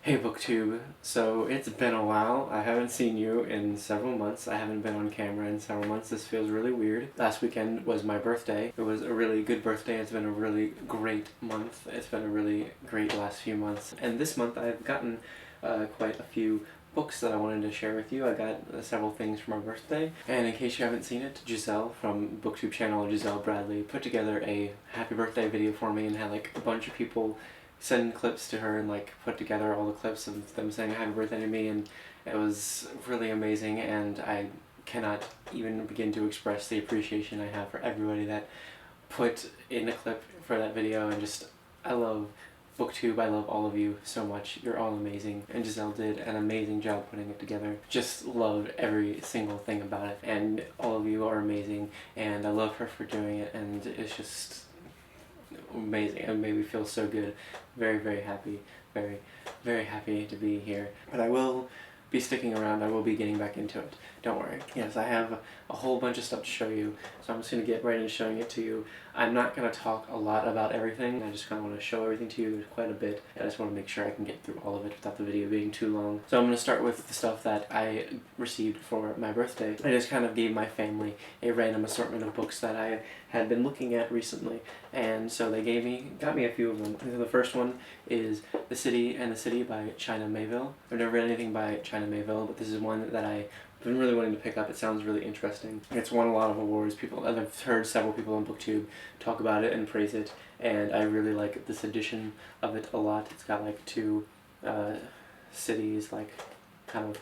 Hey booktube, so it's been a while. I haven't seen you in several months. I haven't been on camera in several months. This feels really weird. Last weekend was my birthday. It was a really good birthday. It's been a really great month. It's been a really great last few months. And this month I've gotten quite a few books that I wanted to share with you. I got several things for my birthday. And in case you haven't seen it, Giselle from booktube channel Giselle Bradley put together a happy birthday video for me and had like a bunch of people send clips to her and like put together all the clips of them saying happy birthday to me, and it was really amazing, and I cannot even begin to express the appreciation I have for everybody that put in a clip for that video. And just, I love booktube, I love all of you so much. You're all amazing, and Giselle did an amazing job putting it together. Just loved every single thing about it, and all of you are amazing, and I love her for doing it, and it's just amazing. It made me feel so good. Very, very happy. Very, very happy to be here. But I will be sticking around. I will be getting back into it. Don't worry. Yes, I have a whole bunch of stuff to show you, so I'm just going to get right into showing it to you. I'm not going to talk a lot about everything. I just kind of want to show everything to you. There's quite a bit. I just want to make sure I can get through all of it without the video being too long. So I'm going to start with the stuff that I received for my birthday. I just kind of gave my family a random assortment of books that I had been looking at recently, and so they got me a few of them. And the first one is The City and the City by China Miéville. I've never read anything by China Miéville, but this is one that I've been really wanting to pick up. It sounds really interesting. It's won a lot of awards. I've heard several people on BookTube talk about it and praise it, and I really like this edition of it a lot. It's got like two cities like kind of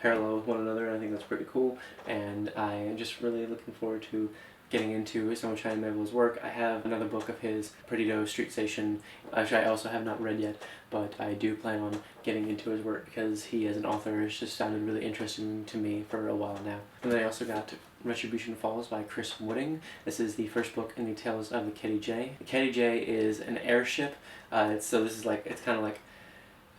parallel with one another, and I think that's pretty cool, and I'm just really looking forward to getting into some of China Miéville's work. I have another book of his, Perdido Street Station, which I also have not read yet, but I do plan on getting into his work because he as an author has just sounded really interesting to me for a while now. And then I also got Retribution Falls by Chris Wooding. This is the first book in the Tales of the Kitty J. The Kitty J is an airship, it's kind of like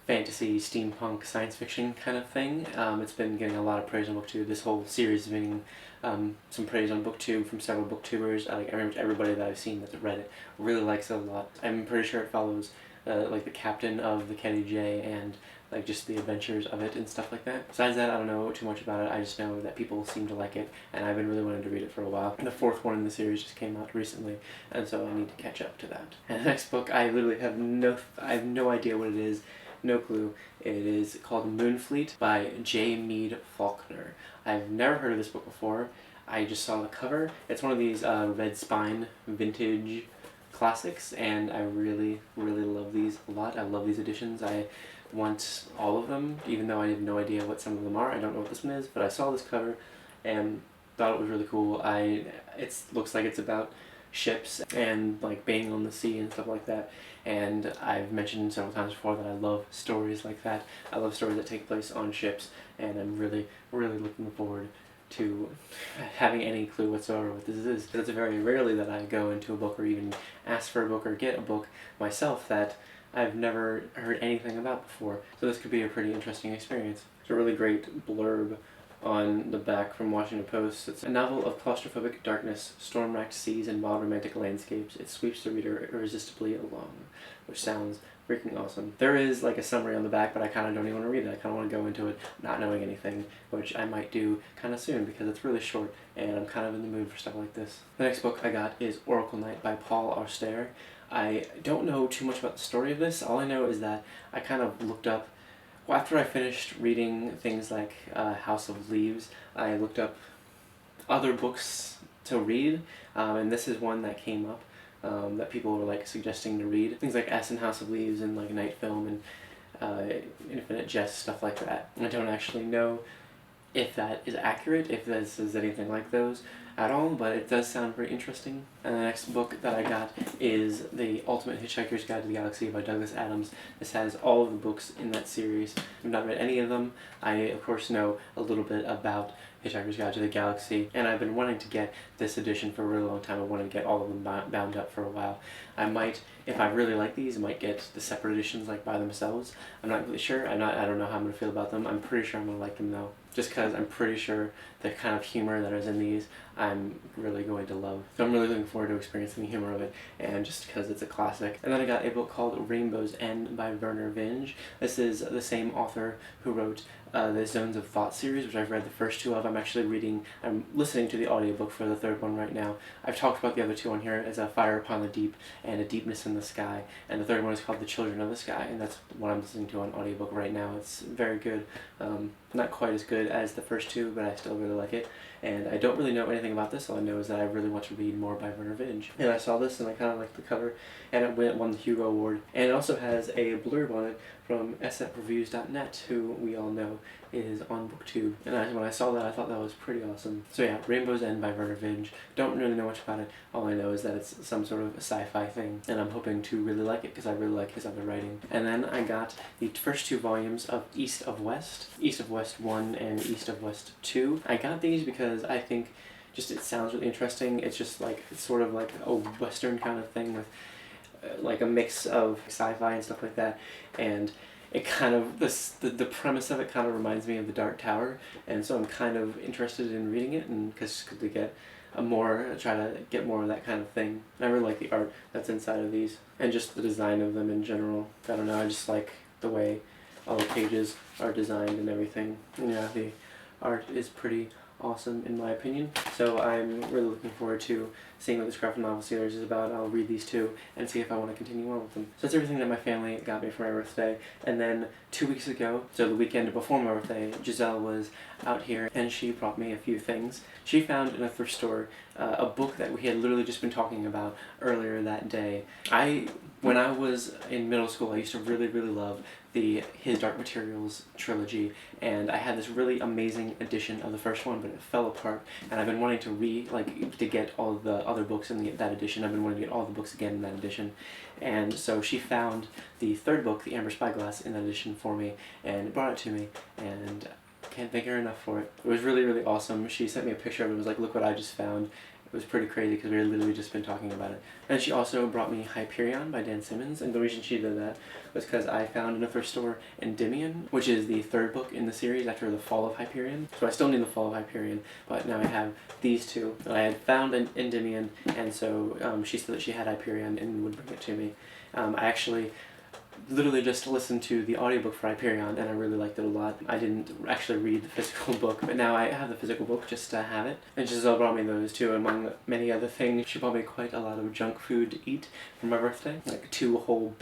fantasy, steampunk, science fiction kind of thing. It's been getting a lot of praise on BookTube. This whole series is getting some praise on BookTube from several booktubers. Everybody that I've seen that's read it really likes it a lot. I'm pretty sure it follows like the captain of the Kitty J and like just the adventures of it and stuff like that. Besides that, I don't know too much about it. I just know that people seem to like it, and I've been really wanting to read it for a while. And the fourth one in the series just came out recently, and so I need to catch up to that. And the next book, I literally have no idea what it is. No clue. It is called Moonfleet by J. Mead Faulkner. I've never heard of this book before. I just saw the cover. It's one of these red spine vintage classics, and I really, really love these a lot. I love these editions. I want all of them, even though I have no idea what some of them are. I don't know what this one is, but I saw this cover and thought it was really cool. It looks like it's about ships and like being on the sea and stuff like that, and I've mentioned several times before that I love stories like that. I love stories that take place on ships, and I'm really, really looking forward to having any clue whatsoever what this is. It's very rarely that I go into a book or even ask for a book or get a book myself that I've never heard anything about before, so this could be a pretty interesting experience. It's a really great blurb on the back from Washington Post. It's a novel of claustrophobic darkness, storm-racked seas, and wild romantic landscapes. It sweeps the reader irresistibly along, which sounds freaking awesome. There is like a summary on the back, but I kind of don't even want to read it. I kind of want to go into it not knowing anything, which I might do kind of soon because it's really short, and I'm kind of in the mood for stuff like this. The next book I got is Oracle Night by Paul Auster. I don't know too much about the story of this. All I know is that I kind of looked up after I finished reading things like House of Leaves, I looked up other books to read, and this is one that came up that people were like suggesting to read. Things like S and House of Leaves and like Night Film and Infinite Jest, stuff like that. I don't actually know if that is accurate, if this is anything like those at all, but it does sound very interesting. And the next book that I got is The Ultimate Hitchhiker's Guide to the Galaxy by Douglas Adams. This has all of the books in that series. I've not read any of them. I, of course, know a little bit about Hitchhiker's Guide to the Galaxy, and I've been wanting to get this edition for a really long time. I wanted to get all of them bound up for a while. I might, if I really like these, I might get the separate editions like by themselves. I'm not really sure. I don't know how I'm going to feel about them. I'm pretty sure I'm going to like them though. just because I'm pretty sure the kind of humor that is in these I'm really going to love. So I'm really looking forward to experiencing the humor of it, and just because it's a classic. And then I got a book called Rainbow's End by Werner Vinge. This is the same author who wrote the Zones of Thought series, which I've read the first two of. I'm listening to the audiobook for the third one right now. I've talked about the other two on here as A Fire Upon the Deep and A Deepness in the Sky, and the third one is called The Children of the Sky, and that's what I'm listening to on audiobook right now. It's very good. Not quite as good as the first two, but I still really like it. And I don't really know anything about this. All I know is that I really want to read more by Werner Vinge. And I saw this and I kind of liked the cover, and it won the Hugo Award. And it also has a blurb on it from sfreviews.net, who we all know is on booktube. And when I saw that, I thought that was pretty awesome. So yeah, Rainbow's End by Werner Vinge. Don't really know much about it. All I know is that it's some sort of sci-fi thing, and I'm hoping to really like it because I really like his other writing. And then I got the first two volumes of East of West 1 and East of West 2. I got these because I think just it sounds really interesting. It's just like, it's sort of like a Western kind of thing with like a mix of sci-fi and stuff like that, and it kind of, the premise of it kind of reminds me of The Dark Tower, and so I'm kind of interested in reading it, and because to get try to get more of that kind of thing. And I really like the art that's inside of these, and just the design of them in general. I don't know, I just like the way all the pages are designed and everything. And yeah, the art is pretty awesome in my opinion. So I'm really looking forward to seeing what this graphic novel series is about. I'll read these two and see if I want to continue on with them. So that's everything that my family got me for my birthday. And then 2 weeks ago, so the weekend before my birthday, Giselle was out here and she brought me a few things. She found in a thrift store a book that we had literally just been talking about earlier that day. When I was in middle school, I used to really love the His Dark Materials trilogy, and I had this really amazing edition of the first one, but it fell apart, and I've been wanting to get all the other books in that edition. I've been wanting to get all the books again in that edition, and so she found the third book, The Amber Spyglass, in that edition for me, and brought it to me, and I can't thank her enough for it. It was really awesome. She sent me a picture of it. It was like, look what I just found. It was pretty crazy because we had literally just been talking about it. And she also brought me Hyperion by Dan Simmons, and the reason she did that was because I found in a thrift store Endymion, which is the third book in the series after The Fall of Hyperion. So I still need The Fall of Hyperion, but now I have these two. I had found an Endymion, and so she said that she had Hyperion and would bring it to me. I actually literally just listened to the audiobook for Hyperion, and I really liked it a lot. I didn't actually read the physical book, but now I have the physical book just to have it. And Giselle brought me those too, among many other things. She brought me quite a lot of junk food to eat for my birthday, like 2 whole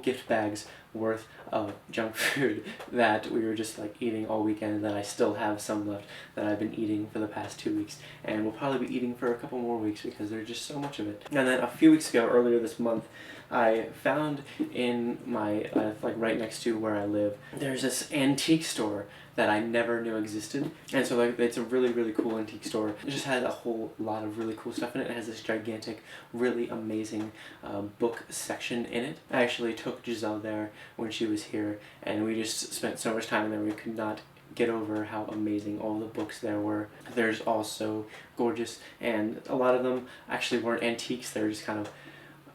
gift bags worth of junk food that we were just like eating all weekend, that I still have some left that I've been eating for the past 2 weeks, and will probably be eating for a couple more weeks because there's just so much of it. And then a few weeks ago, earlier this month, I found in my, like right next to where I live, there's this antique store that I never knew existed. And so like it's a really cool antique store. It just has a whole lot of really cool stuff in it. It has this gigantic, really amazing book section in it. I actually took Giselle there when she was here, and we just spent so much time there we could not get over how amazing all the books there were. There's also gorgeous, and a lot of them actually weren't antiques. They're just kind of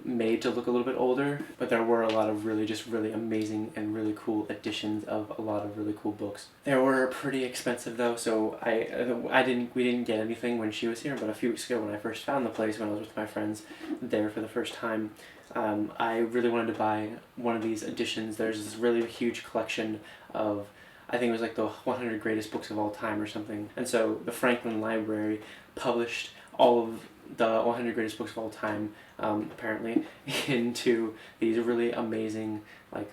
made to look a little bit older, but there were a lot of really amazing and really cool editions of a lot of really cool books. They were pretty expensive though, so we didn't get anything when she was here, but a few weeks ago when I first found the place, when I was with my friends there for the first time, I really wanted to buy one of these editions. There's this really huge collection of, I think it was like the 100 greatest books of all time or something, and so the Franklin Library published all of the 100 greatest books of all time, apparently, into these really amazing, like,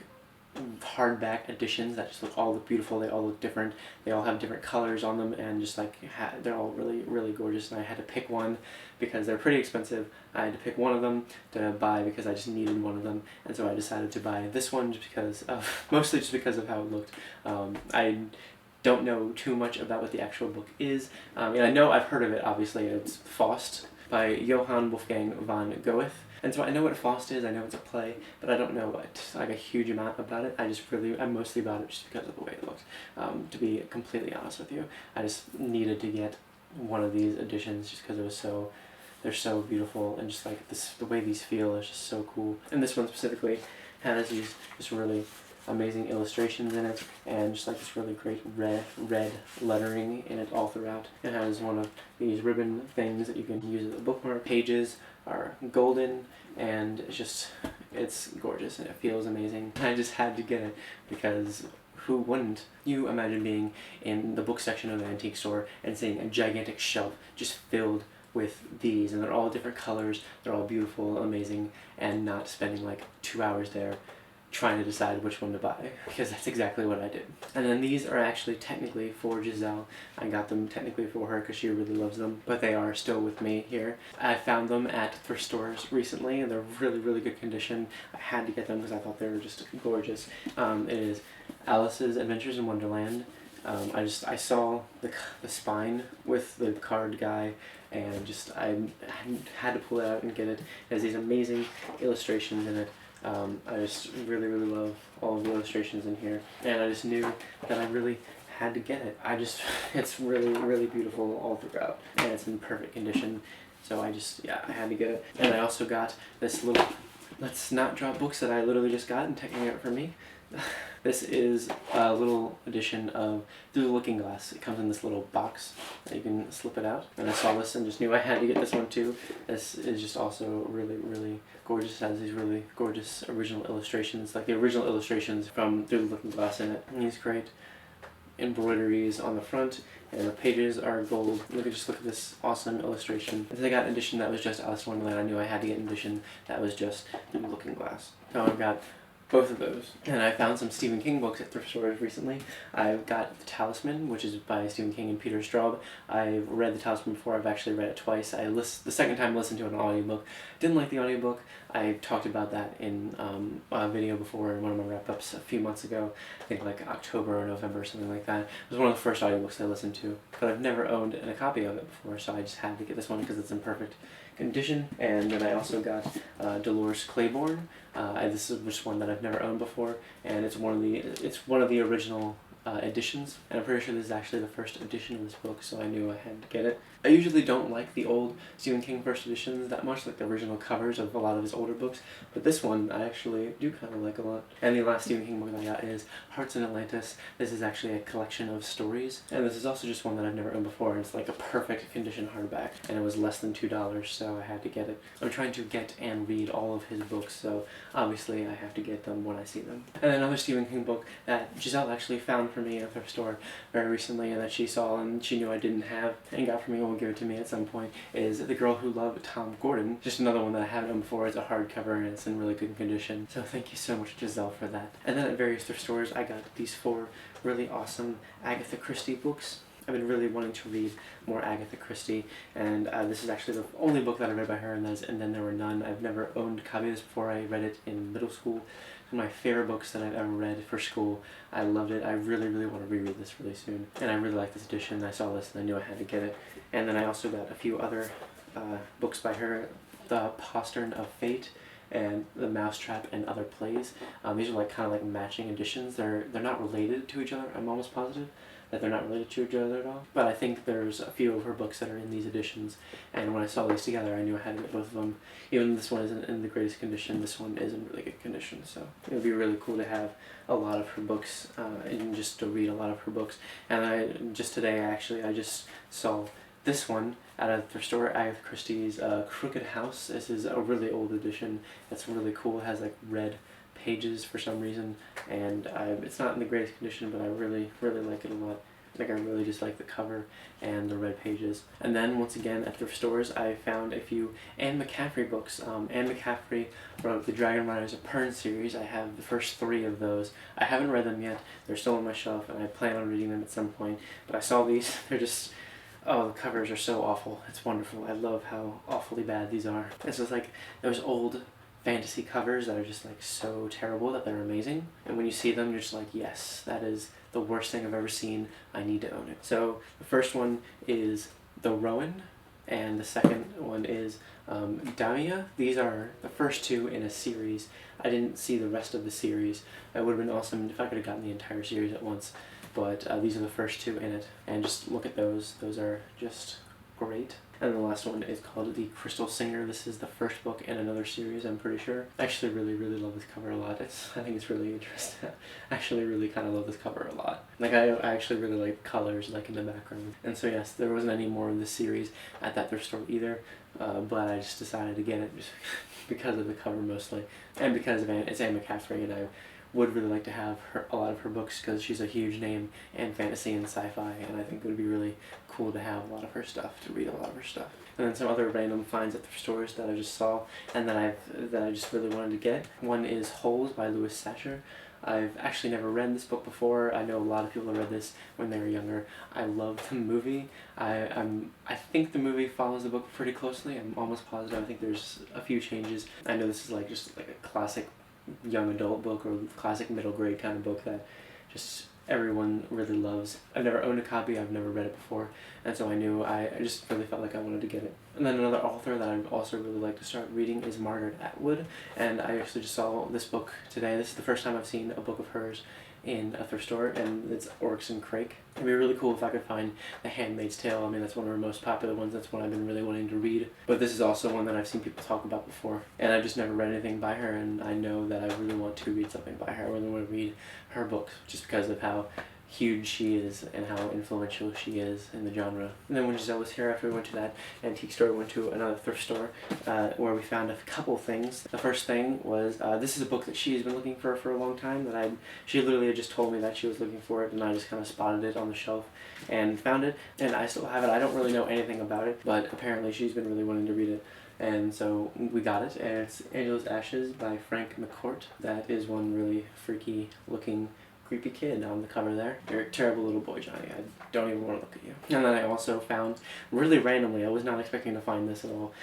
hardback editions that just look all look beautiful. They all look different. They all have different colors on them, and just like they're all really gorgeous. And I had to pick one because they're pretty expensive. I had to pick one of them to buy because I just needed one of them, and so I decided to buy this one just because of, mostly just because of how it looked. I don't know too much about what the actual book is. And I know I've heard of it, obviously. It's Faust by Johann Wolfgang von Goethe. And so I know what Faust is, I know it's a play, but I don't know like a huge amount about it. I mostly bought it just because of the way it looks. To be completely honest with you, I just needed to get one of these editions just because they're so beautiful, and just like the way these feel is just so cool. And this one specifically has these just really amazing illustrations in it, and just like this really great red lettering in it all throughout. It has one of these ribbon things that you can use as a bookmark. Pages are golden, and it's gorgeous and it feels amazing. I just had to get it because who wouldn't? You imagine being in the book section of an antique store and seeing a gigantic shelf just filled with these, and they're all different colors, they're all beautiful, amazing, and not spending like 2 hours there trying to decide which one to buy, because that's exactly what I did. And then these are actually technically for Giselle. I got them technically for her because she really loves them, but they are still with me here. I found them at thrift stores recently, and they're really good condition. I had to get them because I thought they were just gorgeous. It is Alice's Adventures in Wonderland. I saw the spine with the card guy, and I had to pull it out and get it. It has these amazing illustrations in it. I just really love all of the illustrations in here, and I just knew that I really had to get it. It's really beautiful all throughout, and it's in perfect condition, so I had to get it. And I also got this little Let's Not Drop books that I literally just got and taking it for me. This is a little edition of Through the Looking Glass. It comes in this little box that you can slip it out. And I saw this and just knew I had to get this one too. This is just also really gorgeous. It has these really gorgeous original illustrations, like the original illustrations from Through the Looking Glass in it. And these great embroideries on the front, and the pages are gold. Look at this awesome illustration. If I got an edition that was just Alice in Wonderland, I knew I had to get an edition that was just Through the Looking Glass. So I've got both of those. And I found some Stephen King books at thrift stores recently. I've got The Talisman, which is by Stephen King and Peter Straub. I've read The Talisman before. I've actually read it twice. The second time I listened to an audiobook. Didn't like the audiobook. I talked about that in a video before in one of my wrap-ups a few months ago. I think like October or November or something like that. It was one of the first audiobooks I listened to. But I've never owned a copy of it before, so I just had to get this one because it's in perfect condition. And then I also got Dolores Claiborne. This is just one that I've never owned before, and it's one of the original editions, and I'm pretty sure this is actually the first edition of this book, so I knew I had to get it. I usually don't like the old Stephen King first editions that much, like the original covers of a lot of his older books, but this one I actually do kind of like a lot. And the last Stephen King book that I got is Hearts in Atlantis. This is actually a collection of stories, and this is also just one that I've never owned before, and it's like a perfect condition hardback, and it was less than $2, so I had to get it. I'm trying to get and read all of his books, so obviously I have to get them when I see them. And another Stephen King book that Giselle actually found for me at a thrift store very recently, and that she saw and she knew I didn't have and got for me and will give it to me at some point, is The Girl Who Loved Tom Gordon. Just another one that I haven't done before. It's a hardcover and it's in really good condition, so thank you so much, Giselle, for that. And then at various thrift stores I got these 4 really awesome Agatha Christie books. I've been really wanting to read more Agatha Christie, and this is actually the only book that I read by her, and Then There Were None. I've never owned a copy of this before. I read it in middle school. It's one of my favorite books that I've ever read for school. I loved it. I really want to reread this really soon, and I really like this edition. I saw this and I knew I had to get it. And then I also got a few other books by her, The Postern of Fate and The Mousetrap and Other Plays. These are like kind of like matching editions. They're not related to each other. I'm almost positive that they're not related to each other at all. But I think there's a few of her books that are in these editions, and when I saw these together I knew I had to get both of them. Even though this one isn't in the greatest condition, this one is in really good condition, so it would be really cool to have a lot of her books and just to read a lot of her books. And just today I just saw this one at a thrift store, Agatha Christie's Crooked House. This is a really old edition. It's really cool. It has like red pages for some reason, and it's not in the greatest condition, but I really like it a lot. Like, I really just like the cover and the red pages. And then once again at thrift stores I found a few Anne McCaffrey books. Anne McCaffrey wrote the Dragon Riders of Pern series. I have the first 3 of those. I haven't read them yet. They're still on my shelf and I plan on reading them at some point, but I saw these. They're just, oh, the covers are so awful. It's wonderful. I love how awfully bad these are. It's just like those old fantasy covers that are just like so terrible that they're amazing, and when you see them you're just like, yes, that is the worst thing I've ever seen. I need to own it. So the first one is The Rowan, and the second one is Damia. These are the first 2 in a series. I didn't see the rest of the series. It would have been awesome if I could have gotten the entire series at once, but these are the first 2 in it, and just look at those. Those are just great. And the last one is called The Crystal Singer. This is the first book in another series, I'm pretty sure. I actually really love this cover a lot. I think it's really interesting. I actually really kind of love this cover a lot. Like I actually really like colors like in the background. And so yes, there wasn't any more of this series at that thrift store either, but I just decided to get it just because of the cover mostly, and because of it's Anne McCaffrey, and I would really like to have a lot of her books because she's a huge name in fantasy and sci-fi, and I think it would be really cool to have a lot of her stuff, to read a lot of her stuff. And then some other random finds at thrift stores that I just saw and that I just really wanted to get. One is Holes by Louis Sachar. I've actually never read this book before. I know a lot of people read this when they were younger. I love the movie. I think the movie follows the book pretty closely. I'm almost positive. I think there's a few changes. I know this is like just like a classic young adult book or classic middle grade kind of book that just everyone really loves. I've never owned a copy, I've never read it before, and so I just really felt like I wanted to get it. And then another author that I'd also really like to start reading is Margaret Atwood, and I actually just saw this book today. This is the first time I've seen a book of hers in a thrift store, and it's Oryx and Crake. It'd be really cool if I could find The Handmaid's Tale. I mean, that's one of her most popular ones. That's one I've been really wanting to read. But this is also one that I've seen people talk about before, and I just never read anything by her, and I know that I really want to read something by her. I really want to read her books just because of how huge she is and how influential she is in the genre. And then when Giselle was here, after we went to that antique store, we went to another thrift store where we found a couple things. The first thing was, this is a book that she's been looking for a long time, that she literally had just told me that she was looking for it, and I just kind of spotted it on the shelf and found it, and I still have it. I don't really know anything about it, but apparently she's been really wanting to read it. And so we got it, and it's Angela's Ashes by Frank McCourt. That is one really freaky looking creepy kid on the cover there. You're a terrible little boy, Johnny. I don't even want to look at you. And then I also found, really randomly, I was not expecting to find this at all,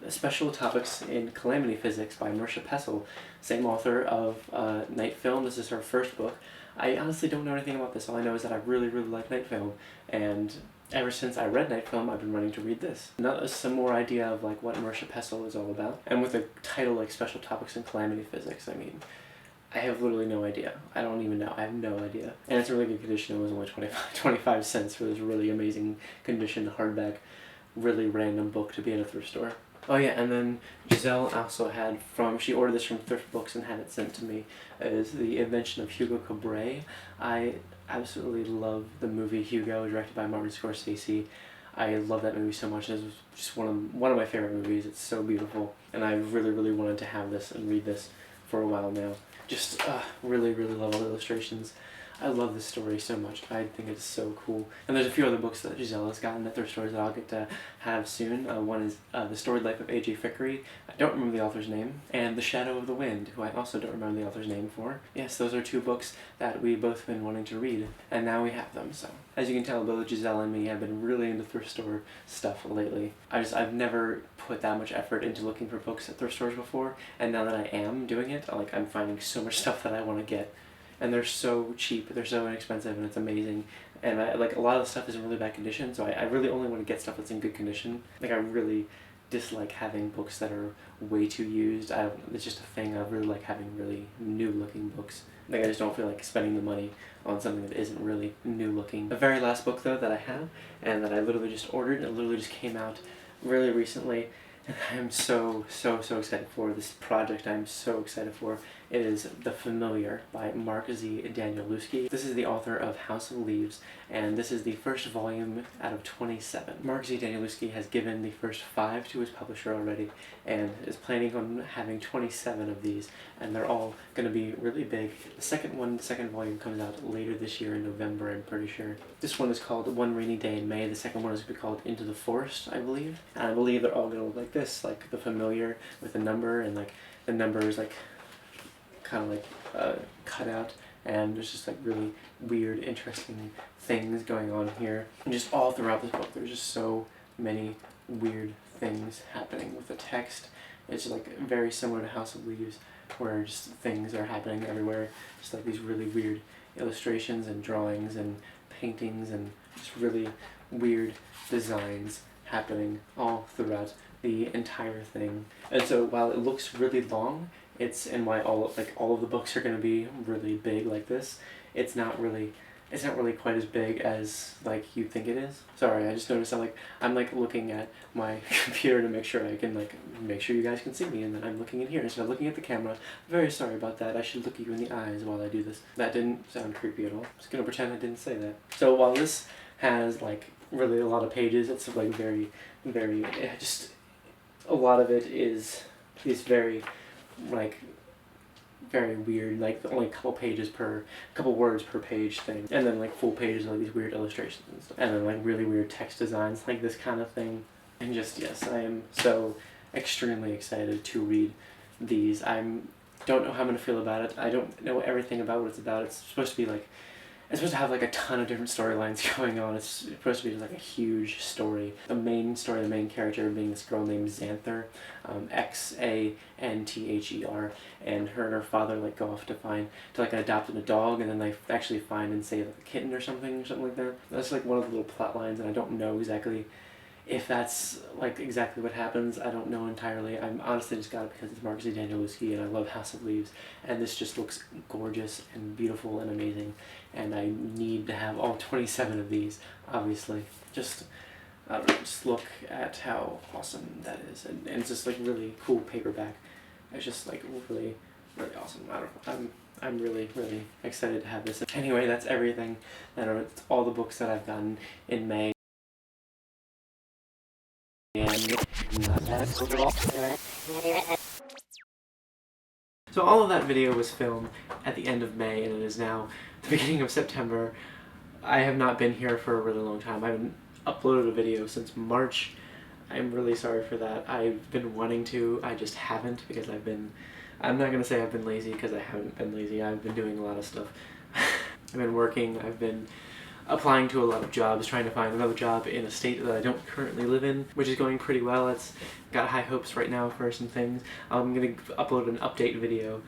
Special Topics in Calamity Physics by Marcia Pessel, same author of Night Film. This is her first book. I honestly don't know anything about this. All I know is that I really like Night Film, and ever since I read Night Film, I've been wanting to read this. Some more idea of like what Marcia Pessel is all about. And with a title like Special Topics in Calamity Physics, I mean, I have literally no idea. I don't even know. I have no idea. And it's in really good condition. It was only 25 cents for this really amazing condition hardback, really random book to be at a thrift store. Oh yeah, and then Giselle also had she ordered this from Thrift Books and had it sent to me, is The Invention of Hugo Cabret. I absolutely love the movie Hugo, directed by Martin Scorsese. I love that movie so much. It was just one of my favorite movies. It's so beautiful, and I really wanted to have this and read this for a while now. Just really love all the illustrations. I love this story so much. I think it's so cool. And there's a few other books that Giselle has gotten at thrift stores that I'll get to have soon. One is The Storied Life of A.J. Fickery. I don't remember the author's name. And The Shadow of the Wind, who I also don't remember the author's name for. Yes, those are two books that we've both been wanting to read, and now we have them. So, as you can tell, both Giselle and me have been really into thrift store stuff lately. I've never put that much effort into looking for books at thrift stores before, and now that I am doing it, I'm finding so much stuff that I want to get. And they're so cheap, they're so inexpensive, and it's amazing. And a lot of the stuff is in really bad condition, so I really only want to get stuff that's in good condition. I really dislike having books that are way too used. It's just a thing. I really like having really new looking books. I just don't feel like spending the money on something that isn't really new looking. The very last book though that I have, and that I literally just ordered, it literally just came out really recently, and I'm so excited for this project. I'm so excited for. It is The Familiar by Mark Z. Danielewski. This is the author of House of Leaves, and this is the first volume out of 27. Mark Z. Danielewski has given the first 5 to his publisher already, and is planning on having 27 of these, and they're all going to be really big. The second volume comes out later this year in November, I'm pretty sure. This one is called One Rainy Day in May. The second one is going to be called Into the Forest, I believe. And I believe they're all going to look like this, like The Familiar with a number, and the number is kind of cut out, and there's just really weird, interesting things going on here. And just all throughout this book, there's just so many weird things happening with the text. It's very similar to House of Leaves, where just things are happening everywhere. Just these really weird illustrations and drawings and paintings and just really weird designs happening all throughout the entire thing. And so while it looks really long, why all of the books are going to be really big like this, it's not really it's not really quite as big as like you think it is. Sorry, I just noticed I'm like looking at my computer to make sure I can like make sure you guys can see me, and then I'm looking in here instead of looking at the camera. Very sorry about that. I should look at you in the eyes while I do this. That didn't sound creepy at all. I'm just gonna pretend I didn't say that. So while this has like really a lot of pages, it's like very just a lot of it is very like very weird, like only a couple words per page thing, and then like full pages of like these weird illustrations and stuff, and then like really weird text designs, like this kind of thing. And just, yes, I am so extremely excited to read these. Don't know how I'm gonna feel about it. I don't know everything about what it's about. It's supposed to have like a ton of different storylines going on. It's supposed to be just like a huge story. The main character being this girl named Xanther, Xanther, and her father like go off to like adopt a dog, and then they actually find and save like a kitten or something like that. That's like one of the little plot lines, and I don't know exactly if that's like exactly what happens. I don't know entirely. I'm honestly just got it because it's Mark Z. Danielewski and I love House of Leaves, and this just looks gorgeous and beautiful and amazing, and I need to have all 27 of these, obviously. Just, I don't know, just look at how awesome that is, and it's just like really cool paperback. It's just like really awesome. I don't know, I'm really excited to have this. Anyway, that's everything. It's all the books that I've gotten in May. So all of that video was filmed at the end of May, and it is now the beginning of September. I have not been here for a really long time. I haven't uploaded a video since March. I'm really sorry for that. I've been wanting to, I just haven't, because I'm not gonna say I've been lazy, because I haven't been lazy. I've been doing a lot of stuff. I've been working, I've been applying to a lot of jobs, trying to find another job in a state that I don't currently live in, which is going pretty well. It's got high hopes right now for some things. I'm going to upload an update video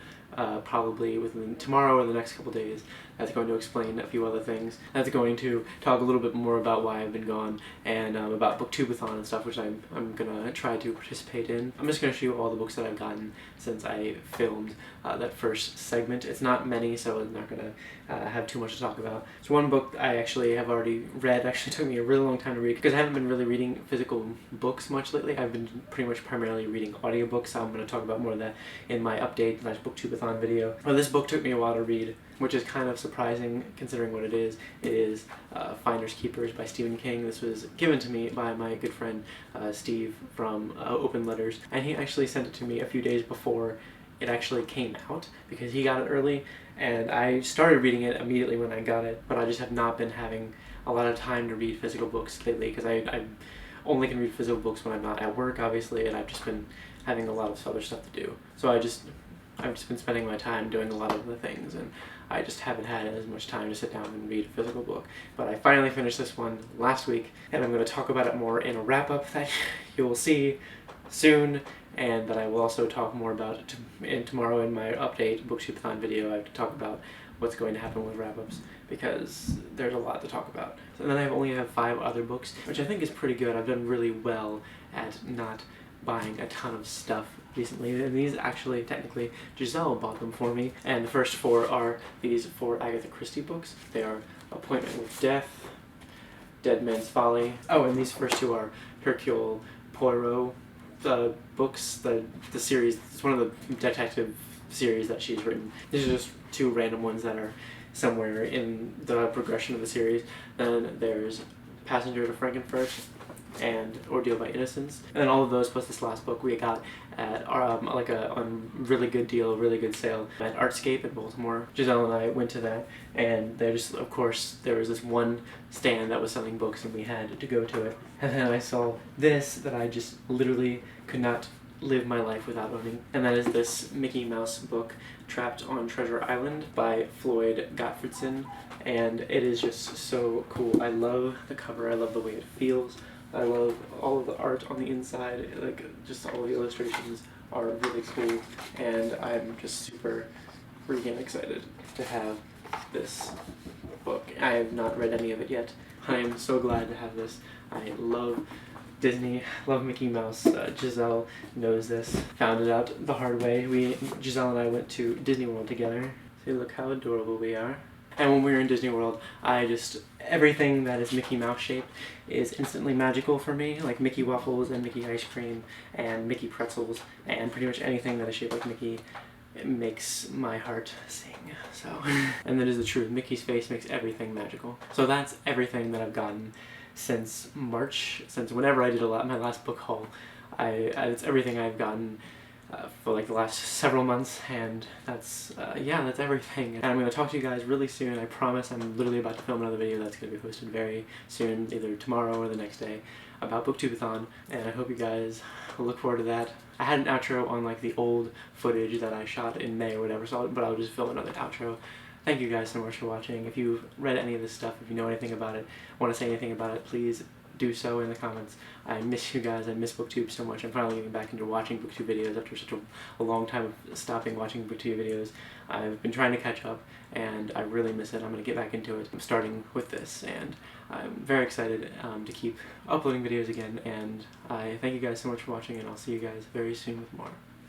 probably within tomorrow or the next couple days. That's going to explain a few other things. That's going to talk a little bit more about why I've been gone, and about booktube-a-thon and stuff, which I'm going to try to participate in. I'm just going to show you all the books that I've gotten since I filmed that first segment. It's not many, so I'm not going to have too much to talk about. So one book I actually have already read. Actually took me a really long time to read, because I haven't been really reading physical books much lately. I've been pretty much primarily reading audiobooks, so I'm going to talk about more of that in my update / booktube-a-thon video. Well, this book took me a while to read, which is kind of surprising considering what it is. It is Finders Keepers by Stephen King. This was given to me by my good friend Steve from Open Letters, and he actually sent it to me a few days before it actually came out, because he got it early, and I started reading it immediately when I got it, but I just have not been having a lot of time to read physical books lately, because I only can read physical books when I'm not at work, obviously, and I've just been having a lot of other stuff to do. So I've just been spending my time doing a lot of the things, and I just haven't had as much time to sit down and read a physical book. But I finally finished this one last week, and I'm going to talk about it more in a wrap-up that you will see soon, and that I will also talk more about it tomorrow in my update booktube-a-thon video. I have to talk about what's going to happen with wrap-ups, because there's a lot to talk about. And then I only have 5 other books, which I think is pretty good. I've done really well at not buying a ton of stuff recently, and these actually, technically, Giselle bought them for me. And the first 4 are these 4 Agatha Christie books. They are Appointment with Death, Dead Man's Folly. Oh, and these first 2 are Hercule Poirot books, the series. It's one of the detective series that she's written. These are just 2 random ones that are somewhere in the progression of the series. Then there's Passenger to Frankenfurt and Ordeal by Innocence, and then all of those plus this last book we got at like on really good deal, really good sale at Artscape in Baltimore. Giselle and I went to that, and there's, of course, there was this one stand that was selling books, and we had to go to it. And then I saw this that I just literally could not live my life without owning, and that is this Mickey Mouse book, Trapped on Treasure Island by Floyd Gottfredson, and it is just so cool. I love the cover, I love the way it feels, I love all of the art on the inside, like just all the illustrations are really cool, and I'm just super freaking excited to have this book. I have not read any of it yet. I am so glad to have this. I love Disney, love Mickey Mouse. Giselle knows this. Found it out the hard way. Giselle and I went to Disney World together. See, look how adorable we are. And when we were in Disney World, everything that is Mickey Mouse shaped is instantly magical for me, like Mickey waffles and Mickey ice cream and Mickey pretzels and pretty much anything that is shaped like Mickey. It makes my heart sing, so. And that is the truth. Mickey's face makes everything magical. So that's everything that I've gotten since March, since whenever I did my last book haul. It's everything I've gotten for like the last several months, and that's everything. And I'm going to talk to you guys really soon. I promise. I'm literally about to film another video that's going to be posted very soon, either tomorrow or the next day, about Booktubeathon, and I hope you guys will look forward to that. I had an outro on like the old footage that I shot in May or whatever, but I'll just film another outro. Thank you guys so much for watching. If you've read any of this stuff, if you know anything about it, want to say anything about it, please do so in the comments. I miss you guys. I miss BookTube so much. I'm finally getting back into watching BookTube videos after such a long time of stopping watching BookTube videos. I've been trying to catch up, and I really miss it. I'm going to get back into it. I'm starting with this, and I'm very excited to keep uploading videos again, and I thank you guys so much for watching, and I'll see you guys very soon with more.